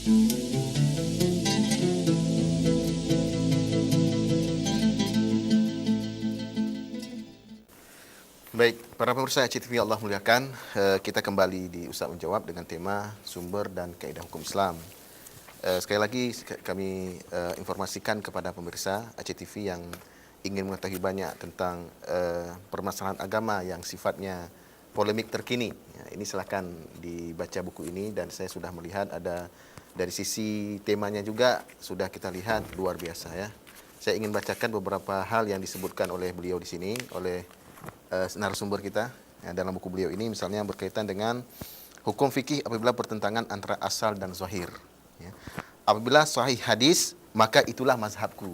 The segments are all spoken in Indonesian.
Baik, para pemirsa HTV Allah muliakan, kita kembali di Ustaz Menjawab dengan tema sumber dan kaedah hukum Islam. Sekali lagi kami informasikan kepada pemirsa HTV yang ingin mengetahui banyak tentang permasalahan agama yang sifatnya polemik terkini. Ya, ini silakan dibaca buku ini, dan saya sudah melihat ada dari sisi temanya juga sudah kita lihat luar biasa ya. Saya ingin bacakan beberapa hal yang disebutkan oleh beliau di sini, oleh narasumber kita ya, dalam buku beliau ini, misalnya berkaitan dengan hukum fikih apabila pertentangan antara asal dan zahir ya. Apabila sahih hadis, maka itulah mazhabku.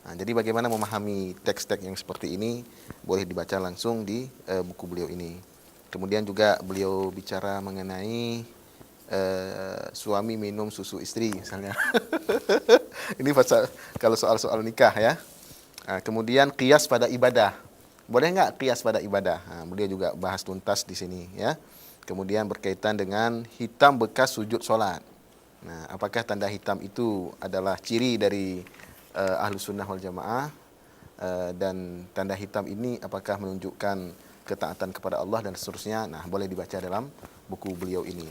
Jadi bagaimana memahami teks-teks yang seperti ini boleh dibaca langsung di buku beliau ini. Kemudian juga beliau bicara mengenai suami minum susu istri misalnya. Ini pasal kalau soal-soal nikah ya. Kemudian qiyas pada ibadah. Boleh enggak qiyas pada ibadah? Beliau juga bahas tuntas di sini ya. Kemudian berkaitan dengan hitam bekas sujud solat. Nah, apakah tanda hitam itu adalah ciri dari Ahlus Sunnah wal Jamaah, dan tanda hitam ini apakah menunjukkan ketaatan kepada Allah dan seterusnya. Nah, boleh dibaca dalam buku beliau ini.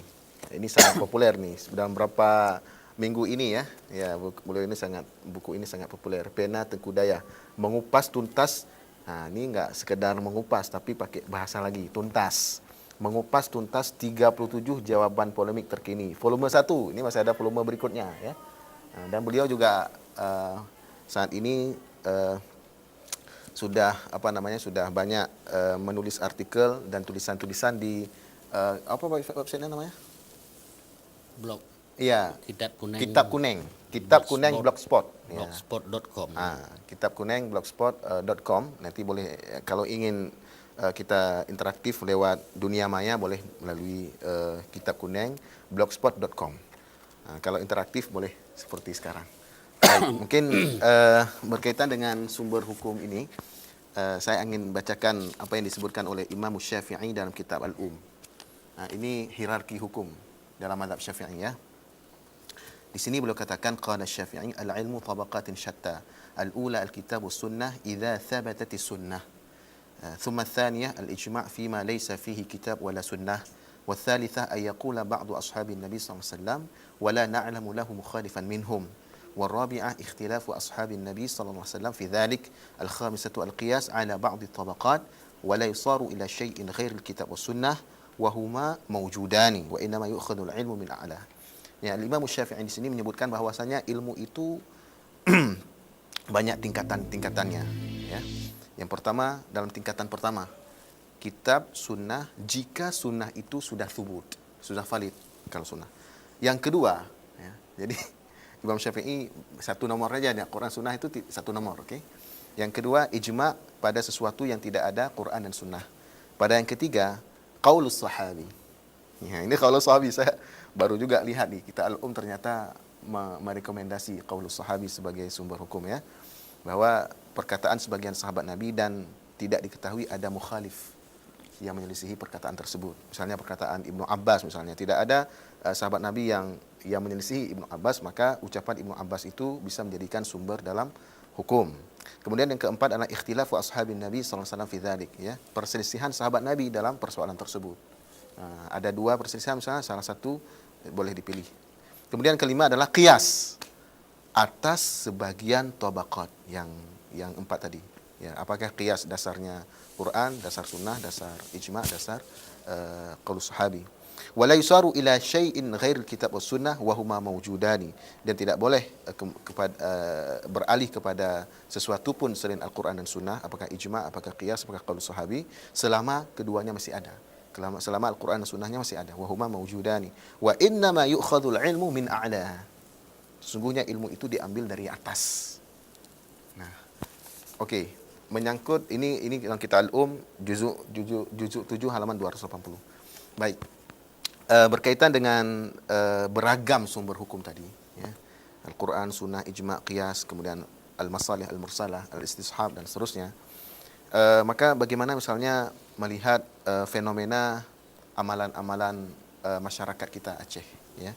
Ini sangat populer nih dalam beberapa minggu ini ya. Ya, buku ini sangat populer. Pena Tengku Dayah, mengupas tuntas. Ini enggak sekedar mengupas tapi pakai bahasa lagi, tuntas. Mengupas tuntas 37 jawaban polemik terkini. Volume 1, ini masih ada volume berikutnya ya. Dan beliau juga saat ini sudah sudah banyak menulis artikel dan tulisan-tulisan di apa websitenya namanya? Blog. Iya, Kitab Kuning. Kitab Kuning. Kitab Kuning Blogspot. Blogspot.com. Kitab Kuning Blogspot.com. Nanti boleh kalau ingin kita interaktif lewat dunia maya boleh melalui Kitab Kuning Blogspot.com. Kalau interaktif boleh seperti sekarang. Mungkin berkaitan dengan sumber hukum ini, saya ingin bacakan apa yang disebutkan oleh Imam Syafi'i dalam kitab Al-Um. Ini hierarki hukum dalam mazhab Syafi'i ya. Di sini beliau katakan qala Syafi'i al-ilmu tabaqatin syatta. Al-ula al-kitab was-sunnah idza thabatat as-sunnah. Thumma ath-thaniyah al-ijma' fima laysa fihi kitab wala sunnah. والثالثة أن يقول بعض أصحاب النبي صلى الله عليه وسلم ولا نعلم له مخالفا منهم. والرابعة اختلاف أصحاب النبي صلى الله عليه وسلم في ذلك. الخامسة القياس على بعض الطبقات ولا يصار إلى شيء غير الكتاب والسنة وهما موجودان وإنما يؤخذ العلم من أعلى. Ya, Imam Syafi'i di sini menyebutkan bahwasanya ilmu itu banyak tingkatan-tingkatannya ya. Yang pertama, dalam tingkatan pertama, kitab sunnah jika sunnah itu sudah thubut, sudah valid kalau sunnah. Yang kedua ya, jadi Imam Syafi'i satu nomor saja ya, Quran sunnah itu satu nomor, okey. Yang kedua, ijma' pada sesuatu yang tidak ada Quran dan sunnah. Pada yang ketiga, qaulus sahabi. Ya, ini qaulus sahabi saya baru juga lihat di kitab Al-Um, ternyata merekomendasi qaulus sahabi sebagai sumber hukum ya. Bahwa perkataan sebagian sahabat Nabi dan tidak diketahui ada mukhalif yang menyelisihi perkataan tersebut. Misalnya perkataan Ibnu Abbas misalnya, tidak ada sahabat Nabi yang menyelisihi Ibnu Abbas, maka ucapan Ibnu Abbas itu bisa menjadikan sumber dalam hukum. Kemudian yang keempat adalah ikhtilafu ashabin Nabi sallallahu alaihi wasallam fi dzalik ya, perselisihan sahabat Nabi dalam persoalan tersebut. Ada dua perselisihan misalnya, salah satu boleh dipilih. Kemudian kelima adalah qiyas atas sebagian tabaqat yang empat tadi. Ya, apakah qiyas dasarnya Quran, dasar sunnah, dasar ijma', dasar qaulus sahabi. Wala yusaru ila syai'in ghairil kitab was sunnah wa huma mawjudani, dan tidak boleh beralih kepada sesuatu pun selain Al-Quran dan sunnah, apakah ijma', apakah qiyas, apakah qaulus sahabi, selama keduanya masih ada. Selama Al-Quran dan sunnahnya masih ada. Wa huma mawjudani wa innama yu'khadhul ilmu min a'la. Sesungguhnya ilmu itu diambil dari atas. Nah, okey. Menyangkut ini dalam kitab Al-Um juzuk 7 halaman 280. Baik. Berkaitan dengan beragam sumber hukum tadi ya. Al-Quran, sunnah, ijma', qiyas, kemudian al-masalih, al-mursalah, al-istishab dan seterusnya. Maka bagaimana misalnya melihat fenomena amalan-amalan masyarakat kita Aceh ya.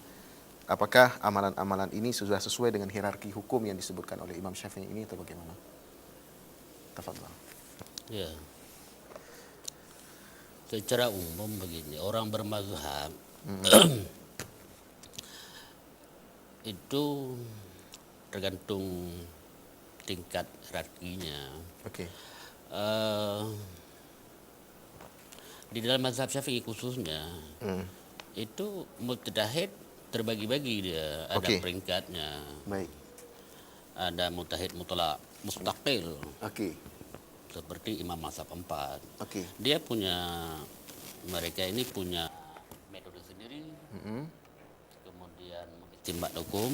apakah amalan-amalan ini sudah sesuai dengan hierarki hukum yang disebutkan oleh Imam Syafi'i ini atau bagaimana? Tafadhal. Ya. Secara umum begini, orang bermazhab itu tergantung tingkat hierarkinya. Okey. Eh, di dalam mazhab Syafi'i khususnya itu mujtahid terbagi-bagi dia, ada Okey. peringkatnya. Baik. Ada mujtahid mutlak, mustaqil Okey. seperti Imam Mazhab 4. Okey. Dia mereka ini punya metode sendiri, kemudian istinbat hukum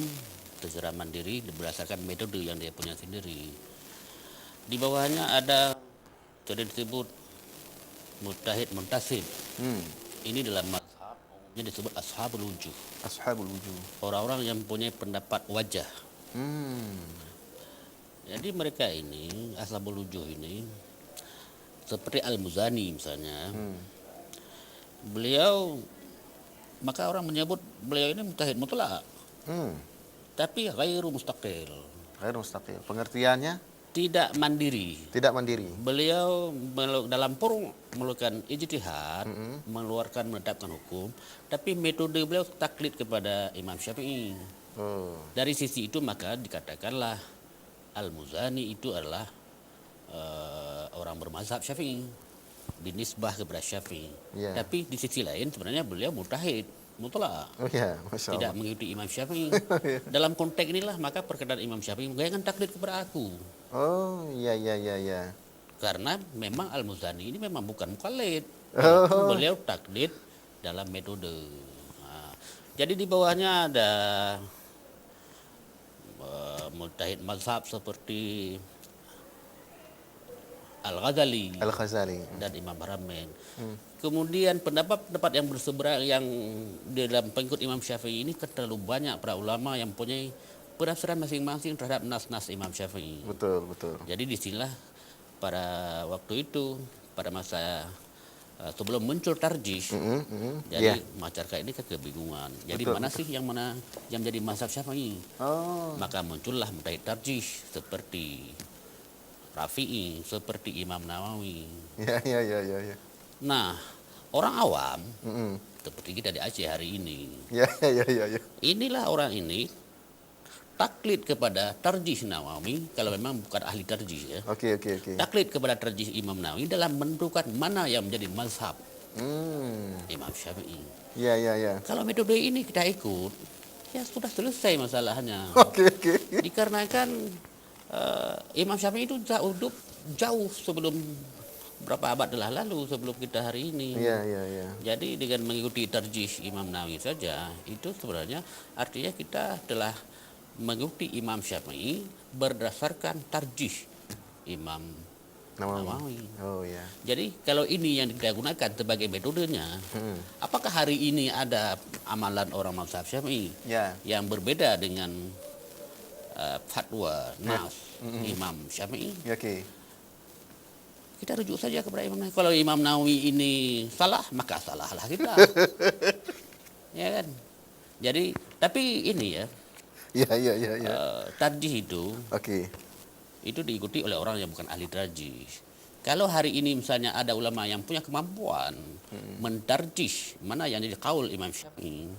secara mandiri berdasarkan metode yang dia punya sendiri. Di bawahnya ada jadi disebut mujtahid muntasib. Ini dalam mazhab umumnya disebut ashabul wujuh, Ashabul wujuh. orang-orang yang mempunyai pendapat wajah. Jadi mereka ini ashabul wujuh ini seperti Al-Muzani misalnya. Beliau, maka orang menyebut beliau ini mujtahid mutlak, tapi ghairu mustaqil, Ghair mustaqil. Pengertiannya tidak mandiri. tidak mandiri. Beliau dalam kurung melakukan ijtihad, mengeluarkan menetapkan hukum, tapi metode beliau taklid kepada Imam Syafi'i. Oh. Dari sisi itu maka dikatakanlah Al-Muzani itu adalah orang bermazhab Syafi'i, dinisbah kepada Syafi'i. Ya. Tapi di sisi lain sebenarnya beliau mujtahid mutlak, Oh ya, Masya tidak Allah. mengikuti Imam Syafi'i. Dalam konteks inilah maka perkataan Imam Syafi'i, jangan taklid kepada aku. Oh, ya ya ya ya. Karena memang Al-Muzani ini memang bukan mukallid. Oh. Beliau taklid dalam metode. Nah, jadi di bawahnya ada mujtahid mazhab seperti Al-Ghazali Al-Ghazali. dan Imam Haramain. Kemudian pendapat-pendapat yang berseberangan yang di dalam pengikut Imam Syafi'i ini terlalu banyak para ulama yang mempunyai penafsiran masing-masing terhadap nas-nas Imam Syafi'i. Betul, betul. Jadi disinilah pada waktu itu, pada masa sebelum muncul tarjih, jadi masyarakat ini kan kebingungan. Jadi Betul, mana sih yang menjadi mazhab Syafi'i? Oh. Maka muncullah mujtahid tarjih seperti Rafi'i, seperti Imam Nawawi. Ya ya ya ya ya. Nah, orang awam seperti kita di Aceh hari ini, Ya ya ya ya ya. inilah orang ini taklid kepada tarjih Nawawi, kalau memang bukan ahli tarjih ya. Oke oke oke. Taklid kepada tarjih Imam Nawawi dalam menentukan mana yang menjadi mazhab Imam Syafi'i. Ya ya ya. Kalau metode ini kita ikut, ya sudah selesai masalahnya. Oke oke. Dikarenakan Imam Syafi'i itu jauh sebelum berapa abad telah lalu, sebelum kita hari ini. Ya ya ya. Jadi dengan mengikuti tarjih Imam Nawawi saja, itu sebenarnya artinya kita telah mengikuti Imam Syafi'i berdasarkan tarjih Imam Nawawi. Oh ya. Jadi kalau ini yang kita gunakan sebagai metodenya, apakah hari ini ada amalan orang mazhab Syafi'i Ya. yang berbeda dengan fatwa nas Imam Syafi'i? Ya, oke. Kita rujuk saja kepada Imam Nawawi. Kalau Imam Nawawi ini salah, maka salahlah kita. Ya kan? Jadi, tapi ini ya, Ya ya ya ya. tarjih Oke. itu diikuti oleh orang yang bukan ahli tarjih. Kalau hari ini misalnya ada ulama yang punya kemampuan mentarjih mana yang jadi qaul Imam Syafi'i,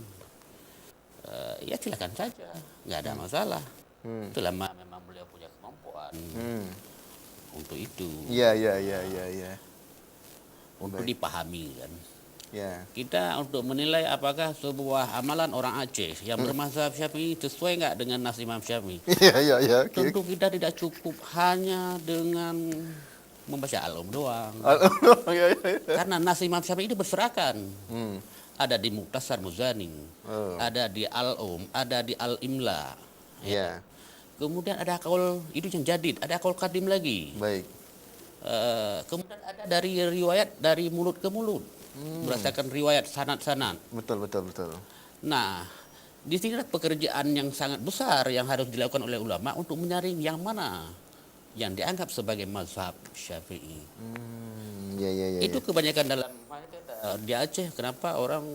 ya silakan saja, nggak ada masalah. Selama memang beliau punya kemampuan untuk itu, Ya ya ya ya ya. untuk dipahami kan. Ya. Kita untuk menilai apakah sebuah amalan orang Aceh yang bermazhab Syafi'i sesuai nggak dengan nas Imam Syafi'i. Ya ya ya. Oke. Tentu kita tidak cukup hanya dengan membaca al-um doang. Ya ya ya. Karena nas Imam Syafi'i itu berserakan. Ada di Mukhtasar Muzani, Oh. ada di al-um, ada di al-imla. Ya. Kemudian ada kaul itu yang jadid, ada kaul kadim lagi. Baik. Kemudian ada dari riwayat dari mulut ke mulut, berdasarkan riwayat sanad-sanad. Betul betul betul. Nah, di sinilah pekerjaan yang sangat besar yang harus dilakukan oleh ulama untuk menyaring yang mana yang dianggap sebagai mazhab Syafi'i. Ya ya ya. Itu kebanyakan dalam Di Aceh kenapa orang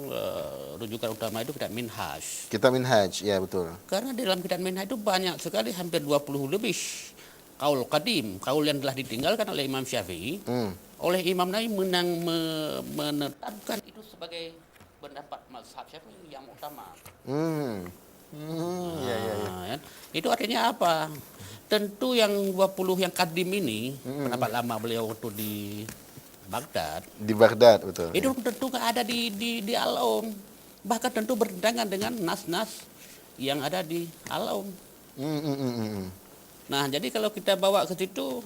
rujukan utama itu kitab Minhaj? Kitab Minhaj, ya betul. Karena di dalam kitab Minhaj itu banyak sekali, hampir 20 lebih kaul qadim, kaul yang telah ditinggalkan oleh Imam Syafi'i. Oleh Imam Nawawi menetapkan itu sebagai pendapat mazhab Syafi'i yang utama. Kan? Itu artinya apa? Tentu yang 20 yang qadim ini, pendapat lama beliau waktu di Baghdad. Di Baghdad, betul. Itu tentu nggak ada di Al-Um. Bahkan tentu bertentangan dengan nas-nas yang ada di Al-Um. Nah, jadi kalau kita bawa ke situ,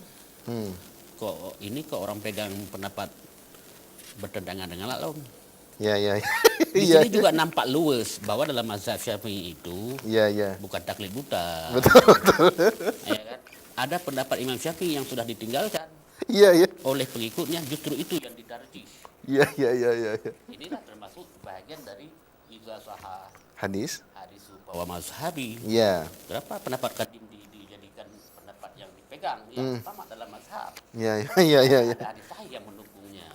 kok orang pegang pendapat bertentangan dengan Al-Um. Ya. Di sini juga nampak luwes bahwa dalam mazhab Syafi'i itu bukan taklid buta. Betul. Ya kan? Ada pendapat Imam Syafi'i yang sudah ditinggalkan Iya. oleh pengikutnya, justru itu yang ditarjih. Iya. Inilah termasuk bagian dari iza sahah Hadis. bahwa mazhabi. Iya. Berapa pendapat qadim dijadikan pendapat yang dipegang yang utama dalam mazhab. Iya. Ada hadis sahih yang mendukungnya.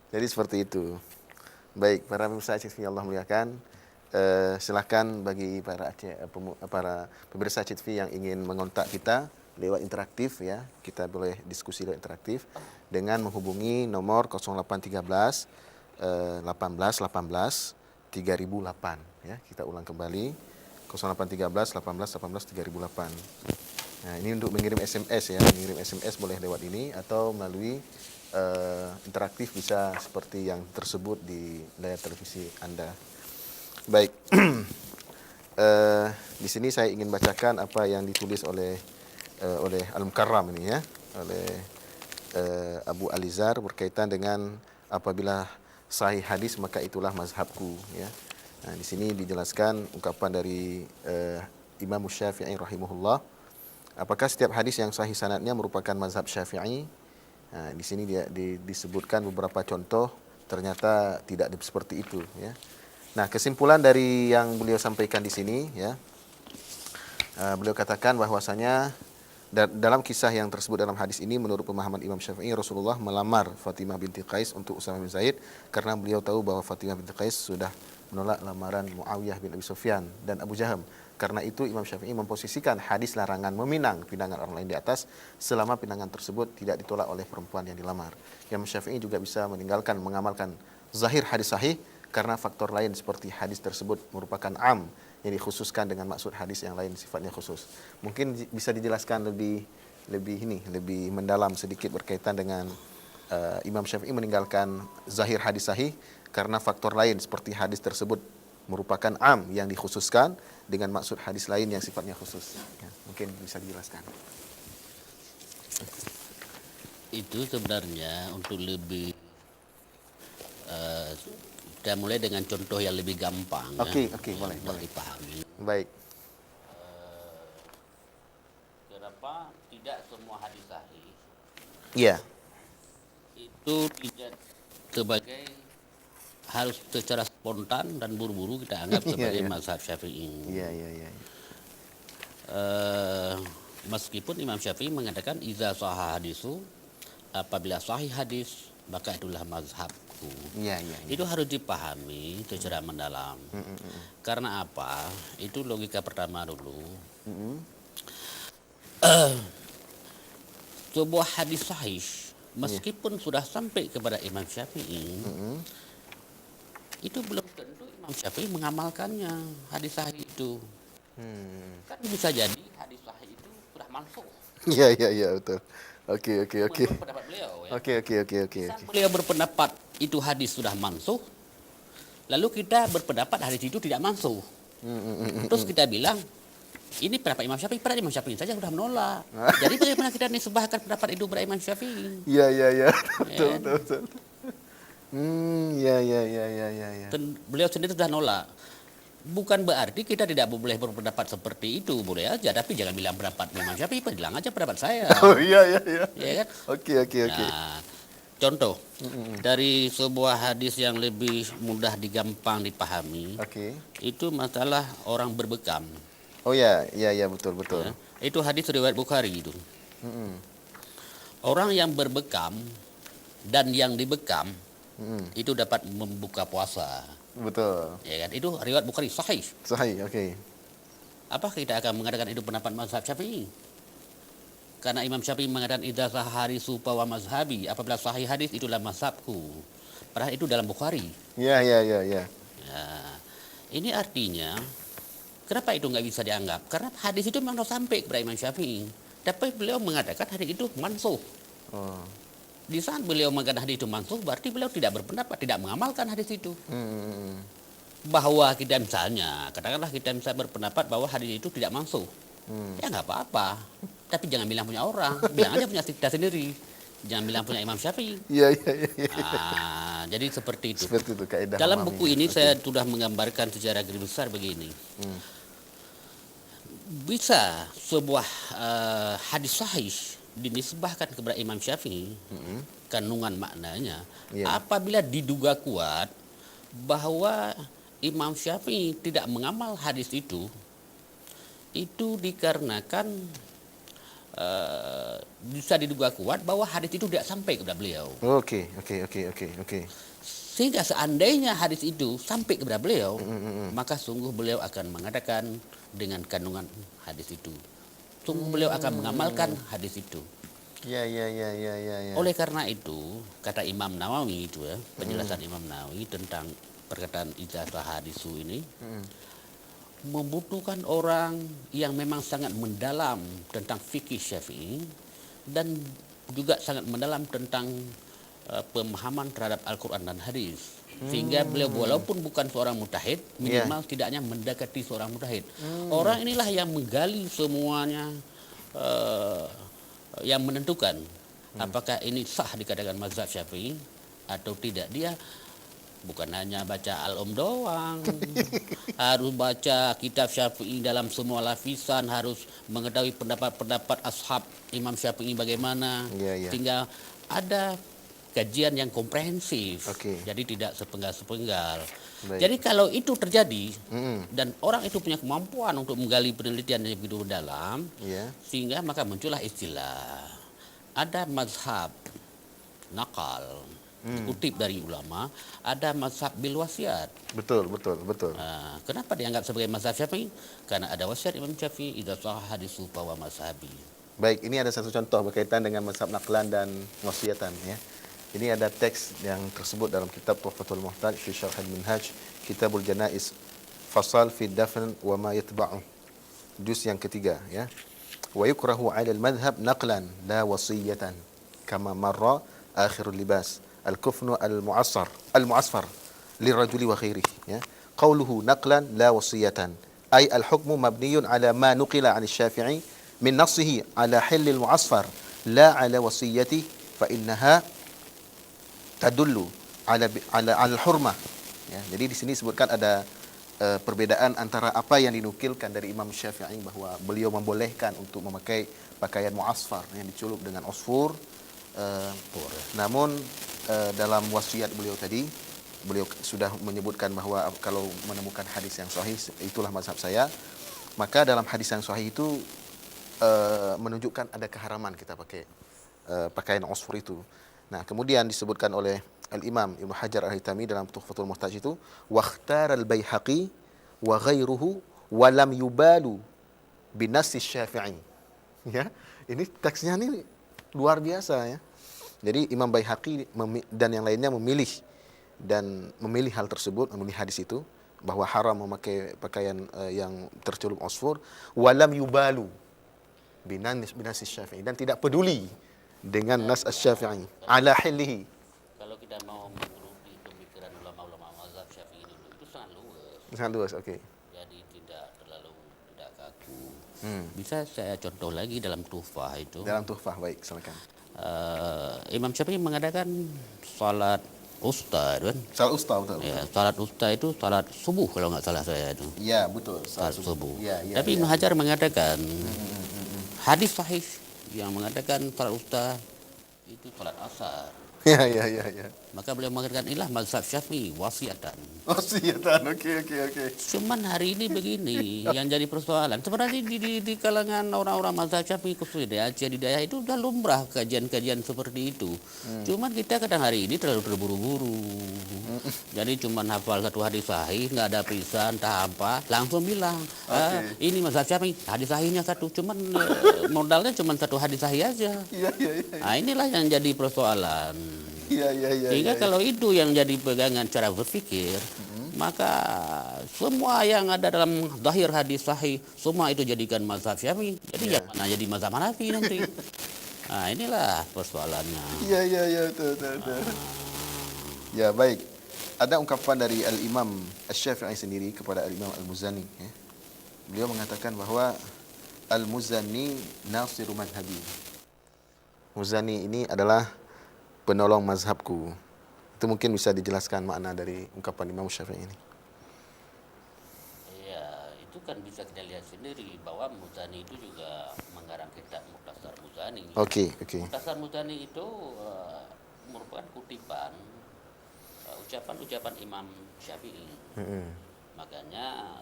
Jadi seperti itu. Baik, para pemirsa Aceh TV Allah muliakan. Silakan bagi para pemirsa Aceh TV yang ingin mengontak kita lewat interaktif, ya, kita boleh diskusi lewat interaktif dengan menghubungi nomor 0813 18 18 3008, ya. Kita ulang kembali 0813 18 18 3008. Nah, ini untuk mengirim SMS, ya, mengirim SMS boleh lewat ini atau melalui interaktif bisa seperti yang tersebut di layar televisi Anda. Baik. Di sini saya ingin bacakan apa yang ditulis oleh Al-Mukarram ini, ya, oleh Abu Alizar berkaitan dengan apabila sahih hadis maka itulah mazhabku, ya. Nah, di sini dijelaskan ungkapan dari Imam Syafi'i rahimahullah. Apakah setiap hadis yang sahih sanadnya merupakan mazhab Syafi'i? Nah, di sini disebutkan beberapa contoh, ternyata tidak seperti itu, ya. Nah, kesimpulan dari yang beliau sampaikan di sini, ya, beliau katakan bahwasanya dalam kisah yang tersebut dalam hadis ini, menurut pemahaman Imam Syafi'i, Rasulullah melamar Fatimah binti Qais untuk Usamah bin Zaid karena beliau tahu bahwa Fatimah binti Qais sudah menolak lamaran Muawiyah bin Abi Sufyan dan Abu Jaham. Karena itu Imam Syafi'i memposisikan hadis larangan meminang pinangan orang lain di atas selama pinangan tersebut tidak ditolak oleh perempuan yang dilamar. Imam Syafi'i juga bisa mengamalkan zahir hadis sahih karena faktor lain seperti hadis tersebut merupakan am yang dikhususkan dengan maksud hadis yang lain sifatnya khusus. Mungkin bisa dijelaskan lebih mendalam sedikit berkaitan dengan Imam Syafi'i meninggalkan zahir hadis sahih karena faktor lain seperti hadis tersebut merupakan am yang dikhususkan dengan maksud hadis lain yang sifatnya khusus. Ya, mungkin bisa dijelaskan. Itu sebenarnya untuk lebih kita mulai dengan contoh yang lebih gampang. Oke, boleh dipahami. Baik. Kenapa tidak semua hadis sahih Iya. itu tidak sebagai harus secara spontan dan buru-buru kita anggap sebagai mazhab Syafi'i. Iya. Meskipun Imam Syafi'i mengatakan iza sahah hadisu, apabila sahih hadis maka itulah mazhabku. Iya. Itu harus dipahami secara mendalam. Karena apa? Itu logika pertama dulu. Sebuah hadis sahih meskipun sudah sampai kepada Imam Syafi'i, itu belum tentu Imam Syafi'i mengamalkannya hadis sahih itu. Kan bisa jadi hadis sahih itu sudah mansuh. Iya, betul. Oke. Menurut pendapat beliau, ya. Oke. Beliau berpendapat itu hadis sudah mansuh, lalu kita berpendapat hadis itu tidak mansuh. Terus kita bilang ini pendapat Imam Syafi'i, pendapat Imam Syafi'i saja sudah menolak. Jadi bagaimana kita nisbahkan pendapat itu kepada Imam Syafi'i? Iya. Betul. Iya. Beliau sendiri sudah nolak. Bukan berarti kita tidak boleh berpendapat seperti itu, boleh aja, tapi jangan bilang pendapat Imam Syafi'i, bilang aja pendapat saya. Oh iya. Ya kan? Oke. Nah, contoh dari sebuah hadis yang lebih mudah digampang dipahami, itu masalah orang berbekam. Oh iya, betul. Ya, itu hadis riwayat Bukhari itu. Orang yang berbekam dan yang dibekam itu dapat membuka puasa. Betul. Ya kan? Itu riwayat Bukhari sahih. Sahih, okey. Apa kita akan mengatakan itu pendapat mazhab Syafi'i? Karena Imam Syafi'i mengatakan idza sahha hadisu wa mazhabi, apabila sahih hadis itulah mazhabku. Padahal itu dalam Bukhari. Ya. Ya, ini artinya kenapa itu nggak bisa dianggap? Karena hadis itu memang sampai kepada Imam Syafi'i. Tapi beliau mengatakan hadis itu mansuh. Oh. Di saat beliau mengatakan hadis itu mansuh, berarti beliau tidak berpendapat, tidak mengamalkan hadis itu. Bahwa kita misalnya, katakanlah kita misalnya berpendapat bahwa hadis itu tidak mansuh. Ya nggak apa-apa. Tapi jangan bilang punya orang, bilang aja punya kita sendiri. Jangan bilang punya Imam Syafi'i. Ya. Jadi seperti itu. Seperti itu kaidah. Dalam memahami. buku ini Okey. saya sudah menggambarkan secara garis besar begini. Bisa sebuah hadis sahih dinisbahkan kepada Imam Syafi'i, kandungan maknanya, Ya. apabila diduga kuat bahwa Imam Syafi'i tidak mengamal hadis itu dikarenakan bisa diduga kuat bahwa hadis itu tidak sampai kepada beliau. Okey. Sehingga seandainya hadis itu sampai kepada beliau, maka sungguh beliau akan mengatakan dengan kandungan hadis itu. Sungguh beliau akan mengamalkan hadis itu. Ya. Oleh karena itu, kata Imam Nawawi itu ya, penjelasan Imam Nawawi tentang perkataan ijazah hadisu ini, membutuhkan orang yang memang sangat mendalam tentang fikih Syafi'i dan juga sangat mendalam tentang pemahaman terhadap Al-Quran dan hadis. Sehingga beliau walaupun bukan seorang mujtahid, minimal tidaknya mendekati seorang mujtahid. Orang inilah yang menggali semuanya, yang menentukan apakah ini sah dikatakan mazhab Syafi'i atau tidak. Dia bukan hanya baca Al-Um doang, harus baca kitab Syafi'i dalam semua lapisan, harus mengetahui pendapat-pendapat ashab Imam Syafi'i bagaimana, Ya. sehingga ada kajian yang komprehensif. Okey. Jadi tidak sepenggal-sepenggal. Baik. Jadi kalau itu terjadi dan orang itu punya kemampuan untuk menggali penelitian yang begitu dalam, Ya. sehingga maka muncullah istilah ada mazhab nakal dikutip dari ulama, ada mazhab bil wasiat. Betul. Kenapa dianggap sebagai mazhab Syafi'i? Karena ada wasiat Imam Syafi'i idza sahha hadisu fa wa mazhabi. Baik, ini ada satu contoh berkaitan dengan mazhab naqlan dan wasiatan ya. Ini ada teks yang tersebut dalam kitab Tuhfatul Muhtaj fi Syarh al-Minhaj, Kitabul Janaiz, Fasal fi Dafn wa ma yatba'u. Juz yang ketiga ya. Wa yukrahu 'ala al-madhhab naqlan la wasiyatan kama marra akhirul libas al-kufnu al-mu'asfar lirajuli wa ghairihi ya. Qawluhu naqlan la wasiyatan ay al-hukmu mabniyun 'ala ma nuqila 'an asy-Syafi'i min nassihi 'ala hill al-mu'asfar la 'ala wasiyati fa innaha tadullu ala al-hurmah ya. Jadi di sini disebutkan ada perbedaan antara apa yang dinukilkan dari Imam Syafi'i bahwa beliau membolehkan untuk memakai pakaian mu'asfar yang dicelup dengan osfur, namun dalam wasiat beliau tadi beliau sudah menyebutkan bahwa kalau menemukan hadis yang sahih itulah mazhab saya, maka dalam hadis yang sahih itu menunjukkan ada keharaman kita pakai pakaian osfur itu. Nah, kemudian disebutkan oleh Al-Imam Ibnu Hajar Al-Haytami dalam Tuhfatul Muhtaj itu, "Wakhtar al-Baihaqi wa ghairuhu wa lam yubalu binas Syafi'i." Ya, ini teksnya ini luar biasa ya. Jadi Imam Baihaqi dan yang lainnya memilih hal tersebut, memilih hadis itu bahwa haram memakai pakaian yang tercelup osfur, wa lam yubalu binas Syafi'i, dan tidak peduli dengan nas asy-Syafi'i ala hillihi. Kalau kita mau menggeluti pemikiran ulama-ulama mazhab Syafi'i dulu, itu sangat luas. Sangat luas, okey. Jadi tidak kaku. Bisa saya contoh lagi dalam Tuhfah itu. Dalam Tuhfah, baik, silakan. Imam Syafi'i mengadakan salat usta kan? Salat usta, betul. Ya, salat usta itu salat subuh kalau nggak salah saya itu. Ya, betul. Salat subuh. Ya. Tapi Ibnu Hajar mengatakan hadis sahih yang mengatakan salat usta itu salat asar. Ya. Maka beliau mengatakan inilah mazhab Syafi'i wasiatan. Wasiatan. Oke. Cuman hari ini begini yang jadi persoalan. Sebenarnya di kalangan orang-orang mazhab Syafi'i khususnya di Aceh, di daerah itu udah lumrah kajian-kajian seperti itu. Cuman kita kadang hari ini terlalu terburu-buru. Jadi cuman hafal satu hadis sahih, nggak ada perisa entah apa, langsung bilang ini mazhab Syafi'i, hadis sahihnya satu. Cuman modalnya cuman satu hadis sahih aja. Iya. Nah inilah yang jadi persoalan. Iya. Sehingga kalau itu yang jadi pegangan cara berpikir, maka semua yang ada dalam zahir hadis sahih, semua itu jadikan mazhab Syafi'i. Jadi yang mana jadi mazhab Hanafi nanti. Nah, inilah persoalannya. Iya, betul. Ya, baik. Ada ungkapan dari Al-Imam Asy-Syafi'i sendiri kepada Al-Imam Al-Muzani. Ya. Beliau mengatakan bahwa Al-Muzani nasiru madhabi. Muzani ini adalah penolong mazhabku. Itu mungkin bisa dijelaskan makna dari ungkapan Imam Syafi'i ini. Ya, itu kan bisa kita lihat sendiri bahwa Muzani itu juga mengarang kitab Mukhtasar Muzani. Oke. Mukhtasar Muzani itu merupakan kutipan ucapan-ucapan Imam Syafi'i. Makanya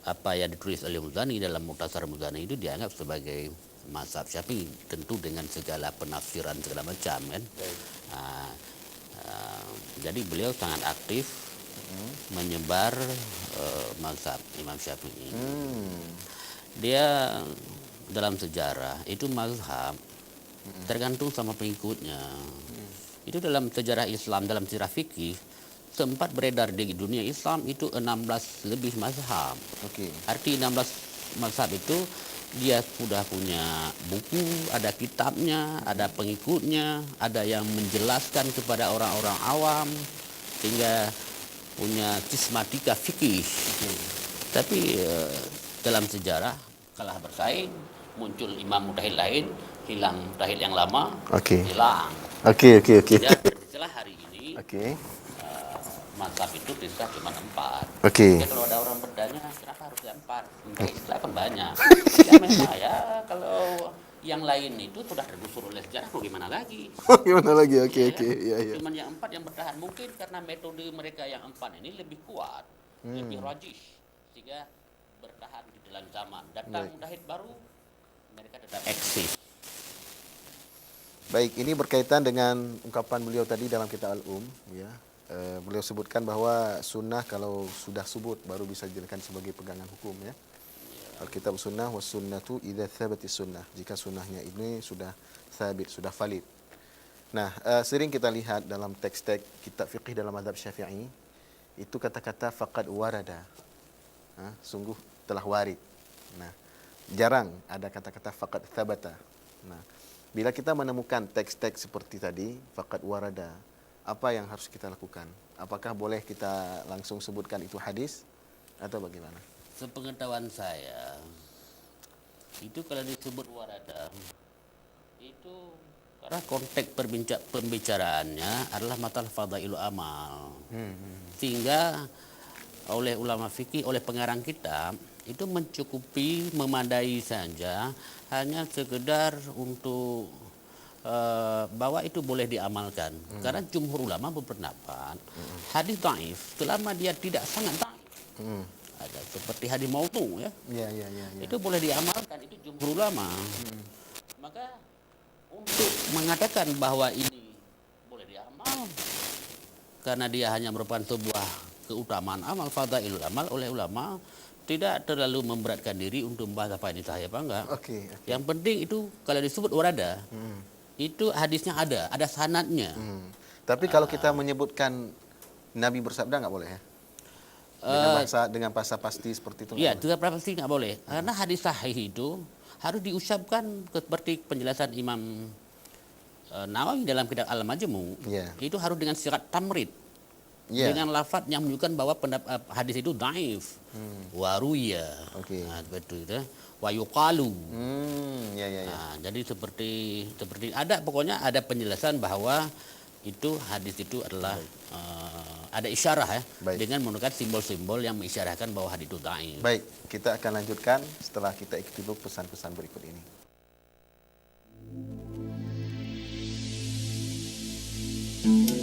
apa yang ditulis oleh Muzani dalam Mukhtasar Muzani itu dianggap sebagai mazhab Syafi'i, tentu dengan segala penafsiran segala macam kan. Jadi beliau sangat aktif menyebar mazhab Imam Syafi'i. Dia dalam sejarah itu mazhab tergantung sama pengikutnya. Itu dalam sejarah Islam, dalam sejarah fikih sempat beredar di dunia Islam itu 16 lebih mazhab. Arti 16 mazhab itu dia sudah punya buku, ada kitabnya, ada pengikutnya, ada yang menjelaskan kepada orang-orang awam, sehingga punya sistematika fikih. Tapi dalam sejarah kalah bersaing, muncul imam mujtahid lain, hilang mujtahid yang lama, hilang. Oke. Ya, setelah hari ini, mazhab itu bisa cuma 4. Ya, kalau ada orang bertanya, kenapa harus 4? Istilah kan banyak. Ya memang ya, kalau yang lain itu sudah tergusur oleh sejarah, mau gimana lagi? Oke. Iya. Cuman yang 4 yang bertahan, mungkin karena metode mereka yang 4 ini lebih kuat, lebih rajih, sehingga bertahan di dalam zaman. Datang mujtahid baru, mereka tetap eksis. Baik, ini berkaitan dengan ungkapan beliau tadi dalam kitab Al-Um, ya. Beliau sebutkan bahwa sunnah kalau sudah subut baru bisa dijadikan sebagai pegangan hukum, ya. Alkitab sunnah was sunnatu idza thabatis sunnah. Jika sunnahnya ini sudah sabit, sudah valid. Nah, sering kita lihat dalam teks-teks kitab fiqih dalam mazhab Syafi'i itu kata-kata faqad warada. Sungguh telah warid. Nah, jarang ada kata-kata faqad thabata. Nah, bila kita menemukan teks-teks seperti tadi, faqad warada, apa yang harus kita lakukan? Apakah boleh kita langsung sebutkan itu hadis atau bagaimana? Sepengetahuan saya, itu kalau disebut warada, itu karena konteks pembicaraannya adalah masalah fadailu amal. Sehingga oleh ulama fikih, oleh pengarang kitab, itu mencukupi, memadai saja, hanya sekedar untuk bahwa itu boleh diamalkan. Karena jumhur ulama berpendapat hadis dhaif selama dia tidak sangat dhaif. Ada seperti hadis maudhu ya. Itu boleh diamalkan, itu jumhur ulama. Maka untuk mengatakan bahwa ini boleh diamal karena dia hanya merupakan sebuah keutamaan amal, fadailul amal, oleh ulama tidak terlalu memberatkan diri untuk membahas apa ini sahih apa enggak. Yang penting itu kalau disebut warada, itu hadisnya ada sanadnya. Tapi kalau kita menyebutkan Nabi bersabda nggak boleh ya? Dengan bahasa pasti seperti itu? Iya, dengan bahasa pasti nggak boleh. Karena hadis sahih itu harus diucapkan seperti penjelasan Imam Nawawi dalam kitab Al-Majmu'. Itu harus dengan sirat tamrid. Dengan lafaz yang menunjukkan bahwa hadis itu dhaif. Waruya. Betul itu. Wa yuqalu. Nah, jadi seperti ada pokoknya ada penjelasan bahwa itu hadis itu adalah ada isyarah ya, dengan menggunakan simbol-simbol yang mengisyarahkan bahwa hadis itu dhaif. Baik, kita akan lanjutkan setelah kita ikuti dulu pesan-pesan berikut ini. Wabarakatuh.